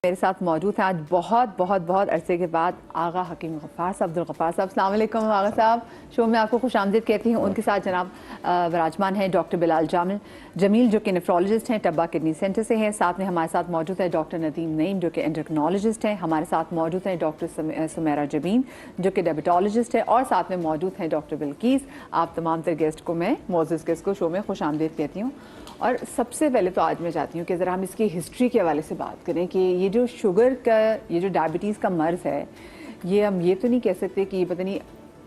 मेरे साथ मौजूद हैं आज बहुत अरसे के बाद आगा हकीम गफ्फार साहब, अब्दुल गफ्फार साहब। अस्सलाम वालेकुम आगा साहब, शो में आपको खुशामदीद कहती हूँ। उनके साथ जनाब विराजमान हैं डॉक्टर बिलाल जमील जो कि नेफ्रोलॉजिस्ट हैं, टब्बा किडनी सेंटर से हैं। साथ में हमारे साथ मौजूद है डॉक्टर नदीम नईम जो कि एंडोक्रिनोलॉजिस्ट हैं। हमारे साथ मौजूद हैं डॉक्टर सुमेरा जबीन जो कि डायबिटोलॉजिस्ट है, और साथ में मौजूद हैं डॉक्टर बिल्किस। आप तमाम तर गेस्ट को मैं मोअज़्ज़ज़ गेस्ट को शो में खुशामदीद कहती हूँ। और सबसे पहले तो आज मैं चाहती हूँ कि ज़रा हम इसकी हिस्ट्री के हवाले से बात करें कि ये जो शुगर का, ये जो डायबिटीज़ का मर्ज़ है, ये हम ये तो नहीं कह सकते कि पता नहीं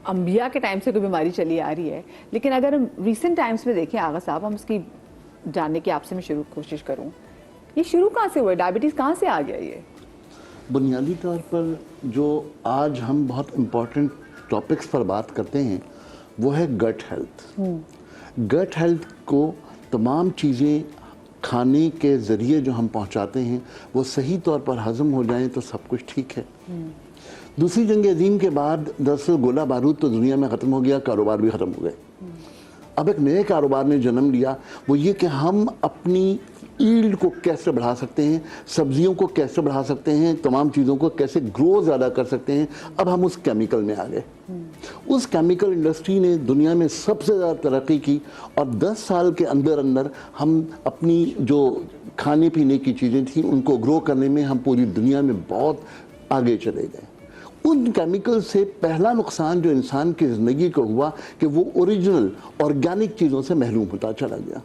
अंबिया के टाइम से कोई बीमारी चली आ रही है, लेकिन अगर हम रिसेंट टाइम्स में देखें आगा साहब, हम उसकी जानने की आपसे मैं शुरू कोशिश करूँ, ये शुरू कहाँ से हुआ? डायबिटीज़ कहाँ से आ गया? ये बुनियादी तौर पर जो आज हम बहुत इम्पोर्टेंट टॉपिक्स पर बात करते हैं वो है गट हेल्थ। गट हेल्थ को तमाम चीज़ें खाने के ज़रिए जो हम पहुंचाते हैं वो सही तौर पर हज़म हो जाएं तो सब कुछ ठीक है। दूसरी जंग अज़ीम के बाद दरअसल गोला बारूद तो दुनिया में ख़त्म हो गया, कारोबार भी ख़त्म हो गए। अब एक नए कारोबार ने जन्म लिया, वो ये कि हम अपनी ईल्ड को कैसे बढ़ा सकते हैं, सब्जियों को कैसे बढ़ा सकते हैं, तमाम चीज़ों को कैसे ग्रो ज़्यादा कर सकते हैं। अब हम उस केमिकल में आ गए। उस केमिकल इंडस्ट्री ने दुनिया में सबसे ज़्यादा तरक्की की और 10 साल के अंदर अंदर हम अपनी जो खाने पीने की चीज़ें थी उनको ग्रो करने में हम पूरी दुनिया में बहुत आगे चले गए। उन केमिकल से पहला नुकसान जो इंसान की ज़िंदगी को हुआ कि वो ओरिजिनल ऑर्गेनिक चीज़ों से महरूम होता चला गया।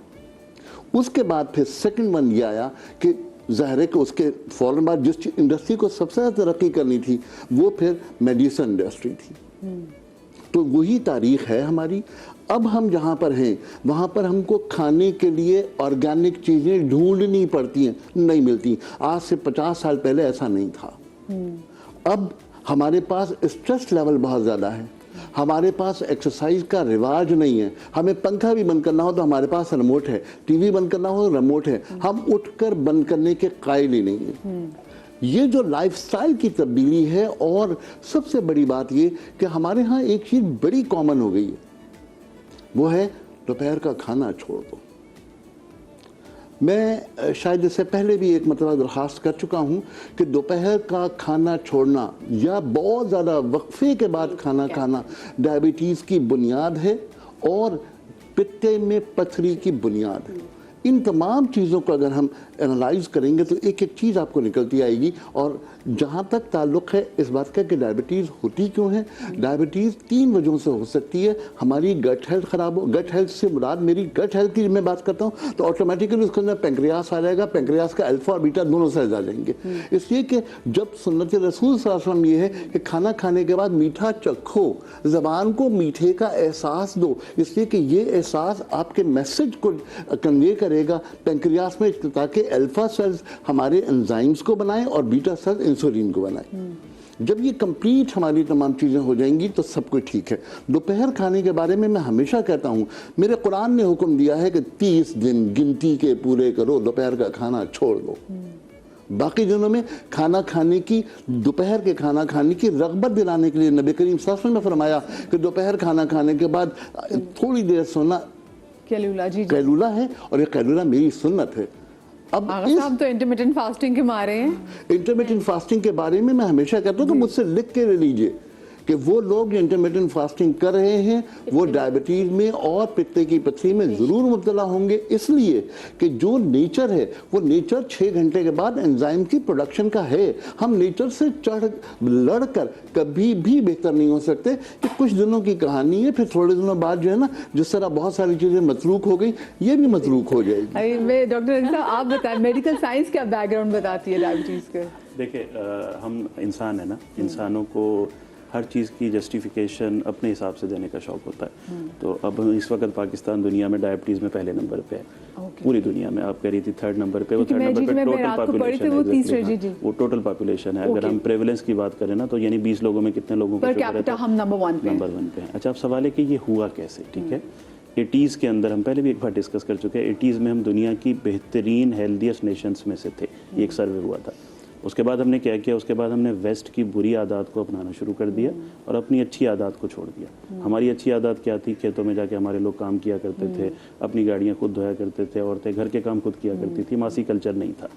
उसके बाद फिर सेकंड वन ये आया कि ज़ाहिर है कि उसके फ़ौरन बाद जिस इंडस्ट्री को सबसे ज़्यादा तरक्की करनी थी वो फिर मेडिसिन इंडस्ट्री थी। तो वही तारीख़ है हमारी। अब हम जहाँ पर हैं वहाँ पर हमको खाने के लिए ऑर्गेनिक चीज़ें ढूंढनी पड़ती हैं, नहीं मिलती। आज से 50 साल पहले ऐसा नहीं था। अब हमारे पास स्ट्रेस लेवल बहुत ज़्यादा है, हमारे पास एक्सरसाइज का रिवाज नहीं है। हमें पंखा भी बंद करना हो तो हमारे पास रिमोट है, टीवी बंद करना हो तो रिमोट है, हम उठकर बंद करने के कायल ही नहीं है। ये जो लाइफस्टाइल की तब्दीली है, और सबसे बड़ी बात ये कि हमारे यहाँ एक चीज़ बड़ी कॉमन हो गई है, वो है दोपहर का खाना छोड़ दो। मैं शायद इससे पहले भी एक मतलब दरख्वास्त कर चुका हूँ कि दोपहर का खाना छोड़ना या बहुत ज़्यादा वक्फे के बाद खाना खाना डायबिटीज़ की बुनियाद है और पित्ते में पथरी की बुनियाद है। इन तमाम चीज़ों को अगर हम एनालाइज करेंगे तो एक एक चीज़ आपको निकलती आएगी। और जहाँ तक ताल्लुक़ है इस बात का कि डायबिटीज़ होती क्यों है, डायबिटीज़ 3 वजहों से हो सकती है। हमारी गट हेल्थ ख़राब हो, गट हेल्थ से मुराद मेरी गट हेल्थ की मैं बात करता हूँ तो ऑटोमेटिकली उसके अंदर पेंक्रियास आ जाएगा, पेंक्रियास का अल्फ़ा और बीटा दोनों सेल्स आ जाएंगे। इसलिए कि जब सुन्नत रसूल सल्लल्लाहु अलैहि वसल्लम ये है कि खाना खाने के बाद मीठा चखो, ज़बान को मीठे का एहसास दो, इसलिए कि ये एहसास आपके मैसेज को कन्वे करेगा पेंक्रियास में, ताकि अल्फा सेल्स हमारे एंजाइम्स को बनाएं और बीटा सेल्स इंसुलिन को बनाएं। जब ये कंप्लीट हमारी तमाम चीज़ें हो जाएंगी तो सब कुछ ठीक है। दोपहर खाने के बारे में मैं हमेशा कहता हूँ, मेरे कुरान ने हुक्म दिया है कि 30 दिन गिनती के पूरे करो, दोपहर का खाना छोड़ दो। बाकी दिनों में खाना खाने की, दोपहर के खाना खाने की रग़बत दिलाने के लिए नबी करीम सल्लल्लाहु अलैहि वसल्लम ने फरमाया कि दोपहर खाना खाने के बाद थोड़ी देर सोना कैलूला है, और ये कैलूला मेरी सुन्नत है। अब आप तो इंटरमिटेंट फास्टिंग के मारे हैं। इंटरमिटेंट फास्टिंग के बारे में मैं हमेशा कहता हूँ कि मुझसे लिख के ले लीजिए कि वो लोग जो इंटरमिटेंट फास्टिंग कर रहे हैं वो डायबिटीज़ में और पित्ते की पथरी में ज़रूर मुब्तला होंगे, इसलिए कि जो नेचर है वो नेचर 6 घंटे के बाद एंजाइम की प्रोडक्शन का है। हम नेचर से लड़कर कभी भी बेहतर नहीं हो सकते। कि कुछ दिनों की कहानी है, फिर थोड़े दिनों बाद जो है ना, जिस तरह बहुत सारी चीज़ें मतरूक हो गई, ये भी मतरूक हो जाएगी। मैं डॉक्टर साहब आप बताएं, मेडिकल साइंस क्या बैकग्राउंड बताती है डायबिटीज़ के? देखिए, हम इंसान है ना, इंसानों को हर चीज़ की जस्टिफिकेशन अपने हिसाब से देने का शौक़ होता है। तो अब इस वक्त पाकिस्तान दुनिया में डायबिटीज़ में पहले नंबर पे है। पूरी दुनिया में आप कह रही थी 3rd नंबर पे, वो 3rd नंबर पे टोटल पॉपुलेशन है, वो टोटल पॉपुलेशन है। अगर हम प्रेवलेंस की बात करें ना तो यानी 20 लोगों में कितने लोगों को शुगर है, हम नंबर 1 पे हैं। अच्छा, अब सवाल है कि ये हुआ कैसे? ठीक है, 80s के अंदर हम पहले भी एक बार डिस्कस कर चुके हैं, 80s में हम दुनिया की बेहतरीन हेल्दीएस्ट नेशंस में से थे। ये एक सर्वे हुआ था उसके बाद हमने क्या किया, उसके बाद हमने वेस्ट की बुरी आदत को अपनाना शुरू कर दिया और अपनी अच्छी आदत को छोड़ दिया। हमारी अच्छी आदत क्या थी, खेतों में जाके हमारे लोग काम किया करते थे, अपनी गाड़ियाँ खुद धोया करते थे, औरतें घर के काम खुद किया करती थी, मासी कल्चर नहीं था।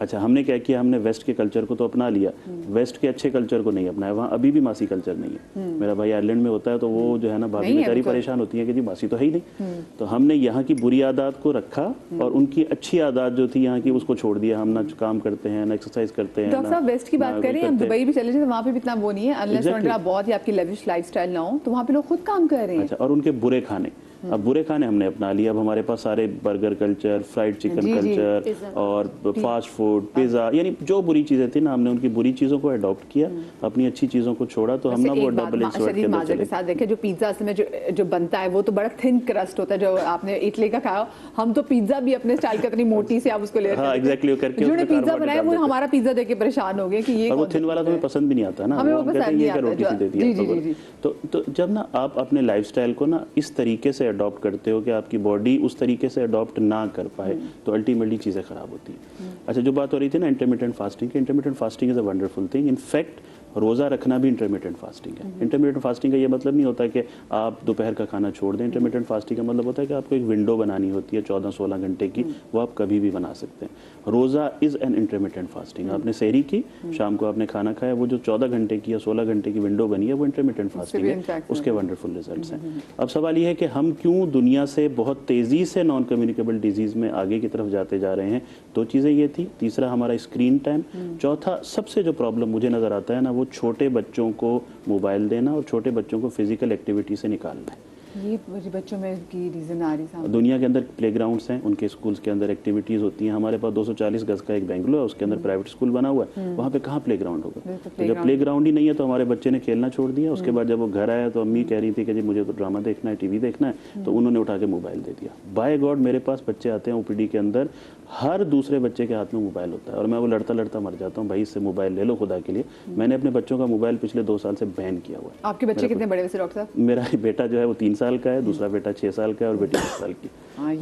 अच्छा, हमने क्या किया, हमने वेस्ट के कल्चर को तो अपना लिया, वेस्ट के अच्छे कल्चर को नहीं अपनाया। वहाँ अभी भी मासी कल्चर नहीं है। मेरा भाई आयरलैंड में होता है तो वो जो है ना भाभी बेचारी परेशान होती है कि जी मासी तो है ही नहीं। तो हमने यहाँ की बुरी आदत को रखा और उनकी अच्छी आदत जो थी यहाँ की उसको छोड़ दिया। हम ना काम करते हैं, ना एक्सरसाइज करते हैं। डॉक्टर साहब वेस्ट की बात करें, हम दुबई भी चले जाए तो वहाँ पे भी इतना वो नहीं है, अनलेस आप बहुत ही आपकी लेविश लाइफस्टाइल ना हो तो वहाँ पे लोग खुद काम कर रहे हैं। अच्छा, और उनके बुरे खाने, अब बुरे खाने हमने अपना लिया। अब हमारे पास सारे burger culture, fried chicken culture और फास्ट फूड, पिज्जा, यानी जो बुरी चीजें थी ना, हमने उनकी बुरी चीजों को अडॉप्ट किया, अपनी अच्छी चीजों को छोड़ा। तो हम ना वो डबल इंसर्ट के साथ देखे, जो पिज्जा में जो बनता है वो तो बड़ा थिन क्रस्ट होता है, जो आपने इटली का खाया। हम तो पिज्जा भी अपने स्टाइल का इतनी मोटी से आप उसको ले रहे हैं, जो पिज्जा बनाया वो हमारा पिज्जा देख के परेशान हो गए कि ये वो थिन वाला तुम्हें पसंद भी नहीं आता ना, हमें वो पसंद नहीं आता। तो जब ना आप अपने लाइफस्टाइल को ना इस तरीके से अडॉप्ट करते हो कि आपकी बॉडी उस तरीके से अडॉप्ट ना कर पाए तो अल्टीमेटली चीज़ें ख़राब होती हैं। अच्छा, जो बात हो रही थी ना इंटरमिटेंट फास्टिंग की, intermittent fasting is a wonderful thing. In fact रोज़ा रखना भी इंटरमिटेंट फास्टिंग है। इंटरमिटेंट फास्टिंग का ये मतलब नहीं होता कि आप दोपहर का खाना छोड़ दें। इंटरमिटेंट फास्टिंग का मतलब होता है कि आपको एक विंडो बनानी होती है 14-16 घंटे की, वो आप कभी भी बना सकते हैं। रोज़ा इज़ एन इंटरमिटेंट फास्टिंग। आपने सहरी की, शाम को आपने खाना खाया, वो जो 14 घंटे की या 16 घंटे की विंडो बनी है वो इंटरमिटेंट फास्टिंग है, उसके वंडरफुल रिजल्ट्स हैं। अब सवाल ये है कि हम क्यों दुनिया से बहुत तेज़ी से नॉन कम्युनिकेबल डिजीज़ में आगे की तरफ जाते जा रहे हैं। दो चीज़ें ये थी, तीसरा हमारा स्क्रीन टाइम, चौथा सबसे जो प्रॉब्लम मुझे नज़र आता है ना, वो छोटे बच्चों को मोबाइल देना और छोटे बच्चों को फिजिकल एक्टिविटी से निकालना है। ये बच्चों में की रीजन आ रही है। दुनिया के अंदर प्लेग्राउंड्स हैं, उनके स्कूल्स के अंदर एक्टिविटीज़ होती हैं। हमारे पास 240 गज का एक बेंगलो है, उसके अंदर प्राइवेट स्कूल बना हुआ है, वहाँ पे कहाँ प्लेग्राउंड होगा। तो जब प्लेग्राउंड ही नहीं है तो हमारे बच्चे ने खेलना छोड़ दिया। उसके बाद जब वो घर आया तो अम्मी कह रही थी कि जी मुझे तो ड्रामा देखना है, टीवी देखना है, तो उन्होंने उठा के मोबाइल दे दिया। बाय गॉड मेरे पास बच्चे आते हैं ओपीडी के अंदर, हर दूसरे बच्चे के हाथ में मोबाइल होता है और मैं वो लड़ता लड़ता मर जाता हूँ, भाई इससे मोबाइल ले लो खुदा के लिए। मैंने अपने बच्चों का मोबाइल पिछले 2 साल से बैन किया हुआ है। आपके बच्चे कितने बड़े वैसे डॉक्टर साहब? मेरा बेटा जो है वो 3 साल का है, दूसरा बेटा 6 साल का है और बेटी 10 साल की।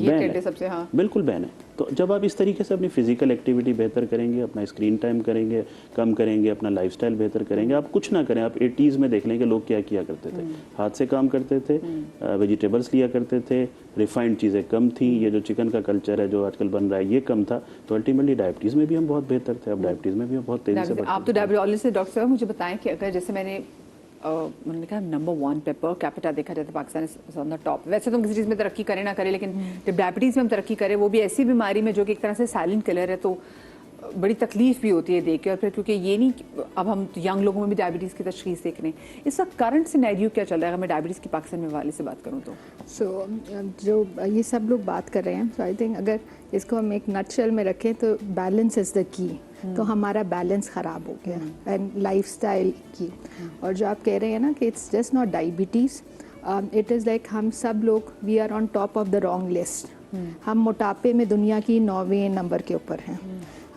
ये सबसे बिल्कुल बैन है। तो जब आप इस तरीके से अपनी फिजिकल एक्टिविटी बेहतर करेंगे, अपना स्क्रीन टाइम करेंगे, कम करेंगे, अपना लाइफस्टाइल बेहतर करेंगे, आप कुछ ना करें, आप 80s में देख लें कि लोग क्या किया करते थे, हाथ से काम करते थे, वेजिटेबल्स लिया करते थे, रिफाइंड चीज़ें कम थी, ये जो चिकन का कल्चर है जो आजकल बन रहा है ये कम था, तो अल्टीमेटली डायबिटीज़ में भी हम बहुत बेहतर थे। अब डायबिटीज़ में भी हम बहुत तेज़ी से। आप तो डायबिटोलॉजिस्ट से डॉक्टर साहब, मुझे बताएं कि अगर जैसे मैंने कहा नंबर 1 पे पर कैपिटा देखा जाए तो Pakistan is on the top. वैसे तो हम किसी चीज़ में तरक्की करें ना करें, लेकिन जब डायबिटीज़ में हम तरक्की करें, वो भी ऐसी बीमारी में जो कि एक तरह से साइलेंट किलर है, तो बड़ी तकलीफ भी होती है देख के। और फिर क्योंकि ये नहीं, अब हम यंग लोगों में भी डायबिटीज़ की तशखीस देख रहे हैं। इस वक्त करंट सिनेरियो क्या चल रहा है अगर मैं डायबिटीज़ की पाकिस्तान में वाले से बात करूँ तो? जो ये सब लोग बात कर रहे हैं, सो आई थिंक अगर इसको हम एक नटशेल में रखें तो बैलेंस इज़ द की। तो हमारा बैलेंस ख़राब हो गया एंड लाइफस्टाइल की। और जो आप कह रहे हैं ना कि it's just not diabetes, it is like हम सब लोग we are on top of the wrong list. हम मोटापे में दुनिया की 9वें नंबर के ऊपर हैं।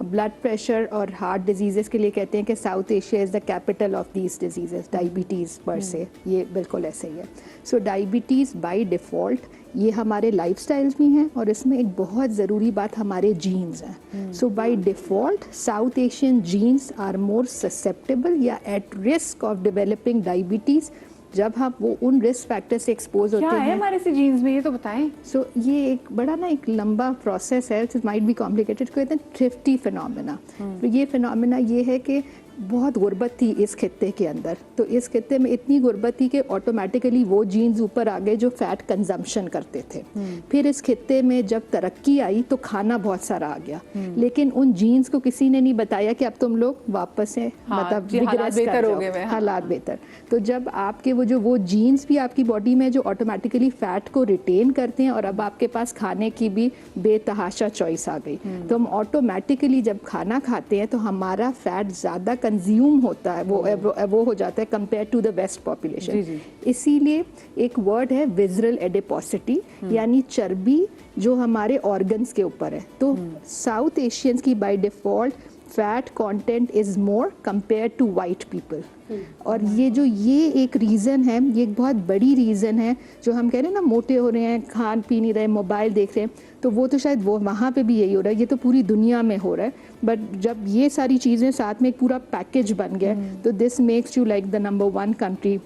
ब्लड प्रेशर और हार्ट डिजीज़ के लिए कहते हैं कि south Asia is the capital of these disease, diabetes पर से, ये बिल्कुल ऐसे ही है। सो डायबिटीज़ बाय डिफ़ॉल्ट ये हमारे लाइफस्टाइल्स भी हैं और इसमें एक बहुत ज़रूरी बात हमारे जीन्स हैं। So by default south Asian genes are more susceptible या at risk of developing diabetes जब हम वो उन रिस्क फैक्टर से एक्सपोज होते हैं। क्या है हमारे से जीन्स में, ये तो बताएं। सो ये एक बड़ा ना एक लंबा प्रोसेस है, इट माइट बी कॉम्प्लिकेटेड। कहते हैं थ्रिफ्टी फिनोमेना। तो ये फिनोमेना ये है कि बहुत गुर्बत थी इस खित्ते के अंदर, तो इस खित्ते में इतनी गुर्बत थी कि ऑटोमेटिकली वो जीन्स ऊपर आ गए जो फैट कंजम्पशन करते थे। फिर इस खित्ते में जब तरक्की आई तो खाना बहुत सारा आ गया, लेकिन उन जीन्स को किसी ने नहीं बताया कि अब तुम लोग वापस से मतलब हालात बेहतर हो गए, हालात बेहतर। तो जब आपके वो जीन्स भी आपकी बॉडी में जो ऑटोमेटिकली फैट को रिटेन करते हैं और अब आपके पास खाने की भी बेतहाशा चॉइस आ गई, तो हम ऑटोमेटिकली जब खाना खाते हैं तो हमारा फैट ज़्यादा कंज्यूम होता है, वो हो जाता है compare to the west population. इसीलिए एक वर्ड है विजरल एडिपोसिटी, यानी चर्बी जो हमारे ऑर्गन्स के ऊपर है। तो साउथ एशियंस की by default fat content is more compare to white people. और ये एक रीज़न है, ये एक बहुत बड़ी रीज़न है जो हम कह रहे हैं ना, मोटे हो रहे हैं, खान पी नहीं रहे, मोबाइल देख रहे हैं, तो वो तो शायद वो वहाँ पे भी यही हो रहा है, ये तो पूरी दुनिया में हो रहा है। बट जब ये सारी चीज़ें साथ में एक पूरा पैकेज बन गया तो this makes you like the number 1 country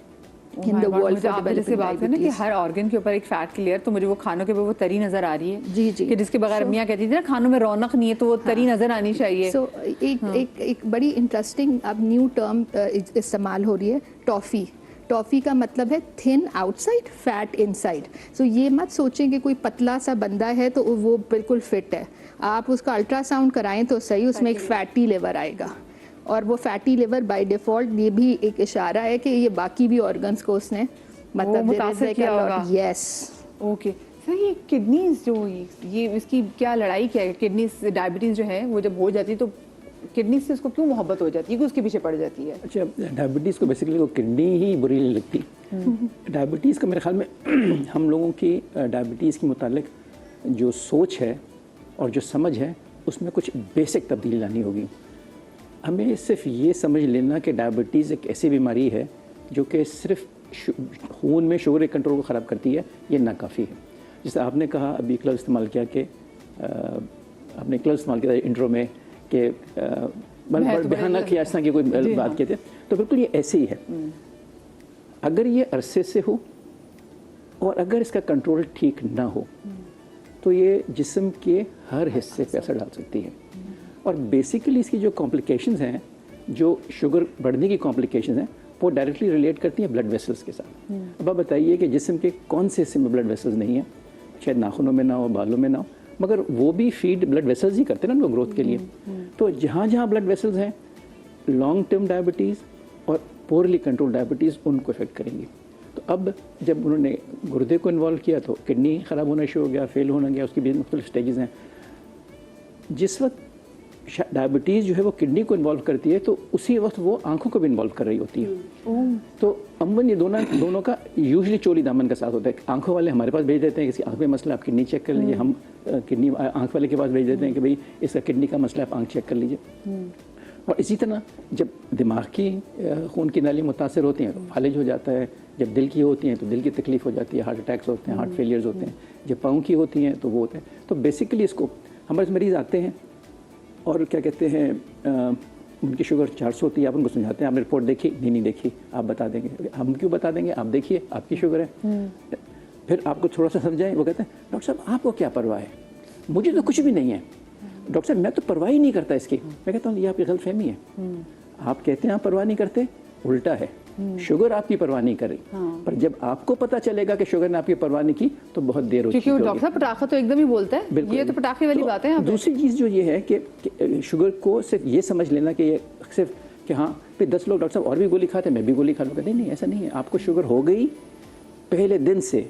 in the world मुझे आप जैसे बात करें ना कि हर ऑर्गन के ऊपर एक फैट की लेयर, तो मुझे वो खानों के ऊपर वो तरी नजर आ रही है जी जी कि जिसके बगैर मियाँ कहती थी ना खानों में रौनक नहीं है, तो वो तरी नजर आनी चाहिए। सो एक बड़ी इंटरेस्टिंग अब न्यू टर्म इस्तेमाल हो रही है, टॉफ़ी। टॉफ़ी का मतलब है थिन आउटसाइड फैट इनसाइड। सो ये मत सोचें कि कोई पतला सा बंदा है तो वो बिल्कुल फिट है, आप उसका अल्ट्रासाउंड कराएं तो सही, उसमें एक फैटी लिवर आएगा, और वो फैटी लिवर बाय डिफ़ॉल्ट ये भी एक इशारा है कि ये बाकी भी ऑर्गन्स को उसने मतलब मुतासिर किया होगा। यस ओके सर, ये किडनीज जो ये इसकी क्या लड़ाई क्या है? किडनीज डायबिटीज़ जो है वो जब हो जाती है तो किडनी से उसको क्यों मोहब्बत हो जाती है कि उसके पीछे पड़ जाती है? अच्छा, डायबिटीज़ को बेसिकली वो किडनी ही बुरी नहीं लगती। डायबिटीज़ का मेरे ख्याल में हम लोगों की डायबिटीज़ के मुतालिक जो सोच है और जो समझ है उसमें कुछ बेसिक तब्दीली लानी होगी। हमें सिर्फ ये समझ लेना कि डायबिटीज़ एक ऐसी बीमारी है जो कि सिर्फ खून में शुगर के कंट्रोल को ख़राब करती है, ये नाकाफ़ी है। जैसे आपने कहा अभी एक लफ्ज़ इस्तेमाल किया कि आपने एक लफ्ज़ इस्तेमाल किया इंट्रो में कि बहाना किया इस तरह की कोई बात की थी, तो बिल्कुल ये ऐसे ही है। अगर ये अरसे से हो और अगर इसका कंट्रोल ठीक ना हो तो ये जिस्म के हर हिस्से पे असर डाल सकती है। और बेसिकली इसकी जो कॉम्प्लिकेशंस हैं, जो शुगर बढ़ने की कॉम्प्लिकेशंस हैं, वो डायरेक्टली रिलेट करती हैं ब्लड वेसल्स के साथ। अब आप बताइए कि जिस्म के कौन से हिस्से में ब्लड वेसल्स नहीं है? शायद नाखूनों में ना हो, बालों में ना हो, मगर वो भी फीड ब्लड वेसल्स ही करते हैं ना उनको ग्रोथ के लिए। तो जहाँ जहाँ ब्लड वेसल्स हैं, लॉन्ग टर्म डायबिटीज़ और पोरली कंट्रोल डायबिटीज़ उनको इफेक्ट करेंगी। तो अब जब उन्होंने गुर्दे को इन्वॉल्व किया तो किडनी ख़राब होना शुरू हो गया, फेल होना गया, उसकी भी मुख्तलिफ स्टेजेस हैं। जिस वक्त डायबिटीज़ जो है वो किडनी को इन्वॉल्व करती है तो उसी वक्त वो आंखों को भी इन्वॉल्व कर रही होती है। तो अमूमन ये दोनों का यूजुअली चोली दामन का साथ होता है। आंखों वाले हमारे पास भेज देते हैं किसी आंख में मसला, आप किडनी चेक कर लीजिए, हम किडनी आंख वाले के पास भेज देते हैं कि भाई इसका किडनी का मसला, आप आंख चेक कर लीजिए। और इसी तरह जब दिमाग की खून की नाली मुतासर होती हैं तो फालिज हो जाता है, जब दिल की होती हैं तो दिल की तकलीफ़ हो जाती है, हार्ट अटैक्स होते हैं, हार्ट फेलियर्स होते हैं, जब पाँव की होती हैं तो वो होते हैं। तो बेसिकली इसको हमारे मरीज़ आते हैं और क्या कहते हैं उनकी शुगर 400 होती है, आप उनको समझाते हैं आपने रिपोर्ट देखी? नहीं देखी। आप बता देंगे, हम क्यों बता देंगे, आप देखिए आपकी शुगर है। फिर आपको थोड़ा सा समझाएं, वो कहते हैं डॉक्टर साहब आपको क्या परवाह है, मुझे तो कुछ भी नहीं है। डॉक्टर साहब मैं तो परवाह ही नहीं करता इसकी। मैं कहता हूँ ये आपकी गलतफहमी है। आप कहते हैं आप परवाह नहीं करते, उल्टा है, शुगर आपकी परवाह नहीं कर रही। पर जब आपको पता चलेगा कि शुगर ने आपकी परवाह नहीं की तो बहुत देर हो चुकी क्योंकि डॉक्टर साहब पटाखा तो एकदम ही बोलता है, ये तो पटाखे वाली बात है। दूसरी चीज़ जो ये है कि शुगर को सिर्फ ये समझ लेना कि ये सिर्फ कि हाँ फिर 10 लोग डॉक्टर साहब और भी गोली खाते हैं, मैं भी गोली खा लूँगा। नहीं, ऐसा नहीं है। आपको शुगर हो गई पहले दिन से,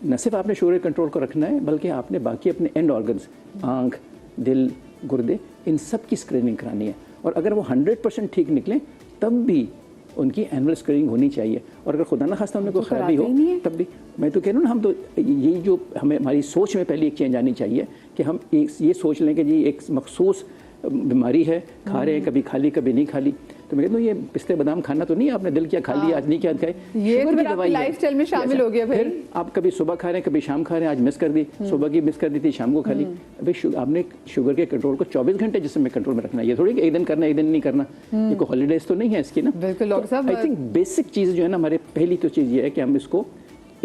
न सिर्फ आपने शुगर कंट्रोल को रखना है बल्कि आपने बाकी अपने एंड ऑर्गन्स, आँख, दिल, गुर्दे, इन सब की स्क्रीनिंग करानी है। और अगर वो 100% ठीक निकलें तब भी उनकी एनुअल स्क्रीनिंग होनी चाहिए। और अगर खुदा न खास्ता उन्हें कोई खराबी हो तब भी, मैं तो कह रहा हूँ ना, हम तो यही जो हमें हमारी सोच में पहले एक चेंज आनी चाहिए कि हम ये सोच लें कि जी एक मखसूस बीमारी है, खा रहे हैं, कभी खा ली कभी नहीं खा ली। तो मैं कहता हूँ ये पिस्ते बादाम खाना तो नहीं, आपने दिल किया खा लिया, आज नहीं किया खाए, ये शुगर की दवाई लाइफस्टाइल में शामिल हो गया। फिर आप कभी सुबह खा रहे हैं कभी शाम खा रहे हैं, आज मिस कर दी, सुबह की मिस कर दी थी, शाम को खा ली। अभी आपने शुगर के कंट्रोल को 24 घंटे जिसमें में कंट्रोल में रखना है। ये थोड़ी कि एक दिन करना एक दिन नहीं करना, ये कोई हॉलीडेज तो नहीं है इसकी ना। बिल्कुल डॉक्टर साहब, आई थिंक बेसिक चीज़ जो है ना हमारे, पहली तो चीज़ ये है कि हम इसको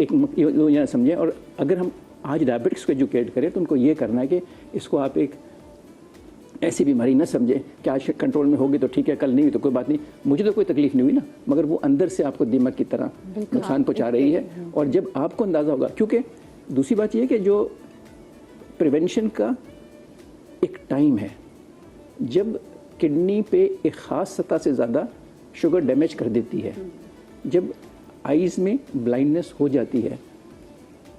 एक समझें। और अगर हम आज डायबिटिक्स को एजुकेट करें तो उनको ये करना है कि इसको आप एक ऐसी बीमारी न समझें कि आज कंट्रोल में होगी तो ठीक है, कल नहीं हुई तो कोई बात नहीं, मुझे तो कोई तकलीफ नहीं हुई ना, मगर वो अंदर से आपको दीमक की तरह नुकसान पहुंचा रही है। और जब आपको अंदाज़ा होगा, क्योंकि दूसरी बात ये है कि जो प्रिवेंशन का एक टाइम है, जब किडनी पे एक ख़ास सतह से ज़्यादा शुगर डैमेज कर देती है, जब आइज़ में ब्लाइंडनेस हो जाती है,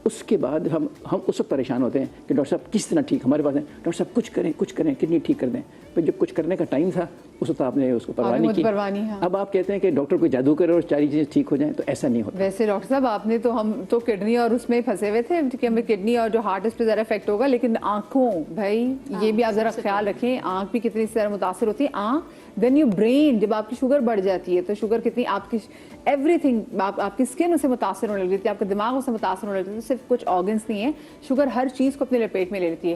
उसके बाद हम उस वक्त परेशान होते हैं कि डॉक्टर साहब किस तरह ठीक, हमारे पास है डॉक्टर साहब कुछ करें किडनी ठीक कर दें। पर जब कुछ करने का टाइम था उस वक्त आपने उसको परवाह आपने नहीं खुद की। परवाह नहीं, हाँ। अब आप कहते हैं कि डॉक्टर कोई जादू करे और सारी चीज़ें ठीक हो जाएं, तो ऐसा नहीं होता। वैसे डॉक्टर साहब आपने तो, हम तो किडनी और उसमें फंसे हुए थे कि हमें किडनी और जो हार्ट, इस पे ज़रा इफेक्ट होगा, लेकिन आंखों, भाई ये भी आप ज़रा ख्याल रखें, आंख भी कितनी ज़्यादा मुतासर होती है। आंख, देन योर ब्रेन, जब आपकी शुगर बढ़ जाती है तो शुगर कितनी आपकी एवरीथिंग, आपकी स्किन उससे मुतासर होने लगती है, आपका दिमाग उससे मुतासर होने लगता है। तो सिर्फ कुछ ऑर्गन्स नहीं है, शुगर हर चीज़ को अपने लपेट में ले लेती है।